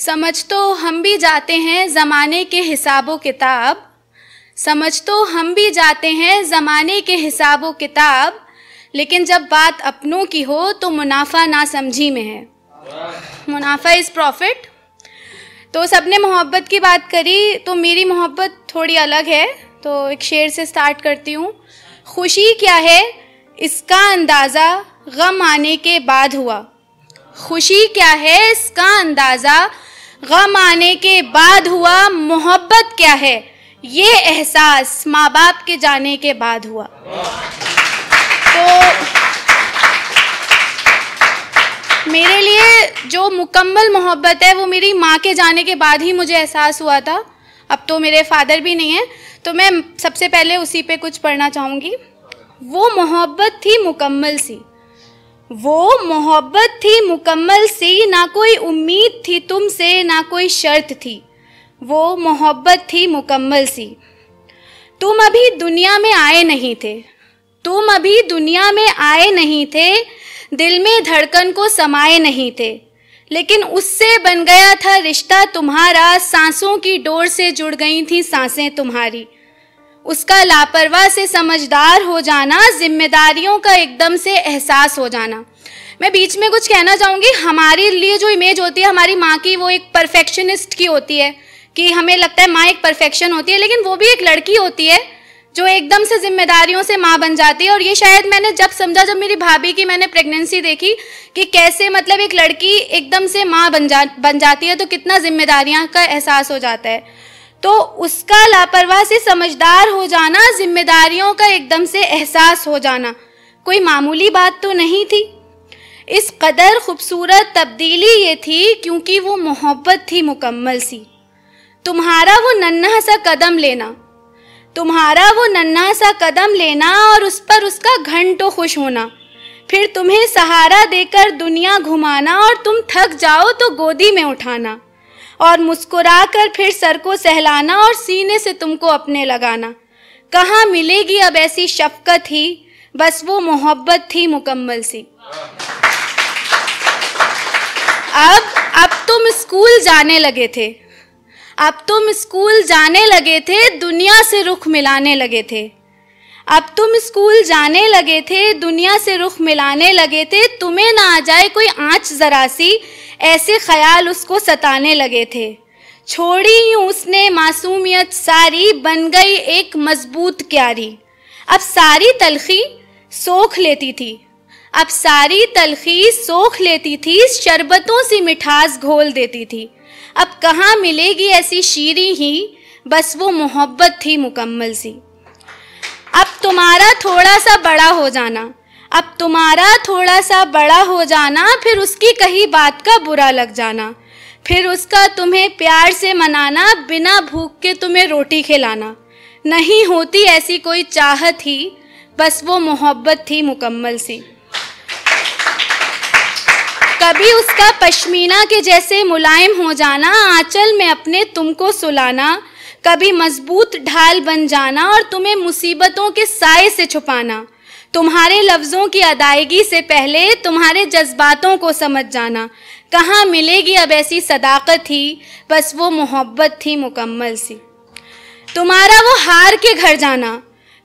समझ तो हम भी जाते हैं ज़माने के हिसाबो किताब, समझ तो हम भी जाते हैं ज़माने के हिसाबो किताब, लेकिन जब बात अपनों की हो तो मुनाफा ना समझी में है। मुनाफा इज़ प्रॉफिट। तो सबने मोहब्बत की बात करी, तो मेरी मोहब्बत थोड़ी अलग है, तो एक शेर से स्टार्ट करती हूँ। खुशी क्या है इसका अंदाज़ा गम आने के बाद हुआ। खुशी क्या है इसका अंदाज़ा गम आने के बाद हुआ। मोहब्बत क्या है ये एहसास माँ बाप के जाने के बाद हुआ। तो मेरे लिए जो मुकम्मल मोहब्बत है वो मेरी माँ के जाने के बाद ही मुझे एहसास हुआ था। अब तो मेरे फादर भी नहीं हैं, तो मैं सबसे पहले उसी पे कुछ पढ़ना चाहूँगी। वो मोहब्बत थी मुकम्मल सी, वो मोहब्बत थी मुकम्मल सी, ना कोई उम्मीद थी तुमसे ना कोई शर्त थी। वो मोहब्बत थी मुकम्मल सी। तुम अभी दुनिया में आए नहीं थे, तुम अभी दुनिया में आए नहीं थे, दिल में धड़कन को समाए नहीं थे, लेकिन उससे बन गया था रिश्ता तुम्हारा। सांसों की डोर से जुड़ गई थी सांसें तुम्हारी। उसका लापरवाह से समझदार हो जाना, जिम्मेदारियों का एकदम से एहसास हो जाना। मैं बीच में कुछ कहना चाहूँगी। हमारे लिए जो इमेज होती है हमारी माँ की, वो एक परफेक्शनिस्ट की होती है कि हमें लगता है माँ एक परफेक्शन होती है, लेकिन वो भी एक लड़की होती है जो एकदम से जिम्मेदारियों से माँ बन जाती है। और ये शायद मैंने जब समझा, जब मेरी भाभी की मैंने प्रेगनेंसी देखी कि कैसे मतलब एक लड़की एकदम से माँ बन जाती है, तो कितना जिम्मेदारियाँ का एहसास हो जाता है। तो उसका लापरवाह से समझदार हो जाना, जिम्मेदारियों का एकदम से एहसास हो जाना, कोई मामूली बात तो नहीं थी। इस कदर खूबसूरत तब्दीली ये थी क्योंकि वो मोहब्बत थी मुकम्मल सी। तुम्हारा वो नन्हा सा कदम लेना, तुम्हारा वो नन्हा सा कदम लेना और उस पर उसका घंटों खुश होना, फिर तुम्हें सहारा देकर दुनिया घुमाना और तुम थक जाओ तो गोदी में उठाना और मुस्कुरा कर फिर सर को सहलाना और सीने से तुमको अपने लगाना। कहाँ मिलेगी अब ऐसी शफकत ही, बस वो मोहब्बत थी मुकम्मल सी। अब तुम स्कूल जाने लगे थे, अब तुम स्कूल जाने लगे थे, दुनिया से रुख मिलाने लगे थे। अब तुम स्कूल जाने लगे थे, दुनिया से रुख मिलाने लगे थे। तुम्हें ना आ जाए कोई आँच जरा सी, ऐसे ख्याल उसको सताने लगे थे। छोड़ी यूं उसने मासूमियत सारी, बन गई एक मजबूत क्यारी। अब सारी तलखी सोख लेती थी, अब सारी तलखी सोख लेती थी, शरबतों सी मिठास घोल देती थी। अब कहाँ मिलेगी ऐसी शीरी ही, बस वो मोहब्बत थी मुकम्मल सी। अब तुम्हारा थोड़ा सा बड़ा हो जाना, अब तुम्हारा थोड़ा सा बड़ा हो जाना, फिर उसकी कही बात का बुरा लग जाना, फिर उसका तुम्हें प्यार से मनाना, बिना भूख के तुम्हें रोटी खिलाना। नहीं होती ऐसी कोई चाहत ही, बस वो मोहब्बत थी मुकम्मल सी। कभी उसका पश्मीना के जैसे मुलायम हो जाना, आंचल में अपने तुमको सुलाना, कभी मजबूत ढाल बन जाना और तुम्हें मुसीबतों के साए से छुपाना। तुम्हारे लफ्ज़ों की अदायगी से पहले तुम्हारे जज्बातों को समझ जाना। कहाँ मिलेगी अब ऐसी सदाकत ही, बस वो मोहब्बत थी मुकम्मल सी। तुम्हारा वो हार के घर जाना,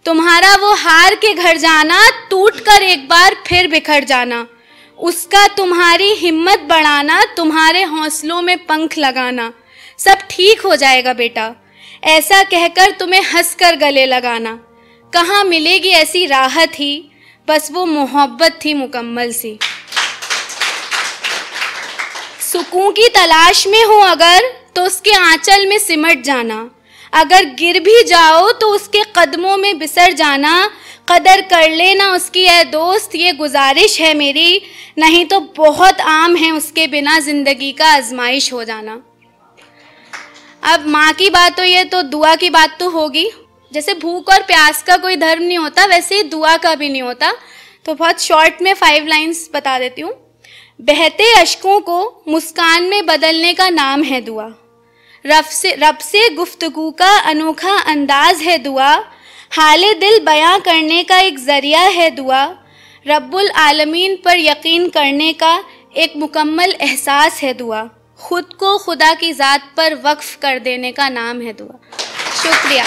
तुम्हारा वो हार के घर जाना, टूट कर एक बार फिर बिखर जाना। उसका तुम्हारी हिम्मत बढ़ाना, तुम्हारे हौसलों में पंख लगाना। सब ठीक हो जाएगा बेटा, ऐसा कहकर तुम्हें हंसकर गले लगाना। कहाँ मिलेगी ऐसी राहत ही, बस वो मोहब्बत थी मुकम्मल सी। सुकून की तलाश में हो अगर, तो उसके आंचल में सिमट जाना। अगर गिर भी जाओ तो उसके कदमों में बिसर जाना। कदर कर लेना उसकी है दोस्त, ये गुजारिश है मेरी, नहीं तो बहुत आम है उसके बिना ज़िंदगी का आजमाइश हो जाना। अब माँ की बात हो ये, तो दुआ की बात तो होगी। जैसे भूख और प्यास का कोई धर्म नहीं होता, वैसे ही दुआ का भी नहीं होता। तो बहुत शॉर्ट में 5 लाइन्स बता देती हूँ। बहते अश्कों को मुस्कान में बदलने का नाम है दुआ। रब से गुफ्तगू का अनोखा अंदाज है दुआ। हाले दिल बयां करने का एक ज़रिया है दुआ। रब्बुल आलमीन पर यकीन करने का एक मुकम्मल एहसास है दुआ। खुद को खुदा की ज़ात पर वक्फ कर देने का नाम है दुआ। शुक्रिया।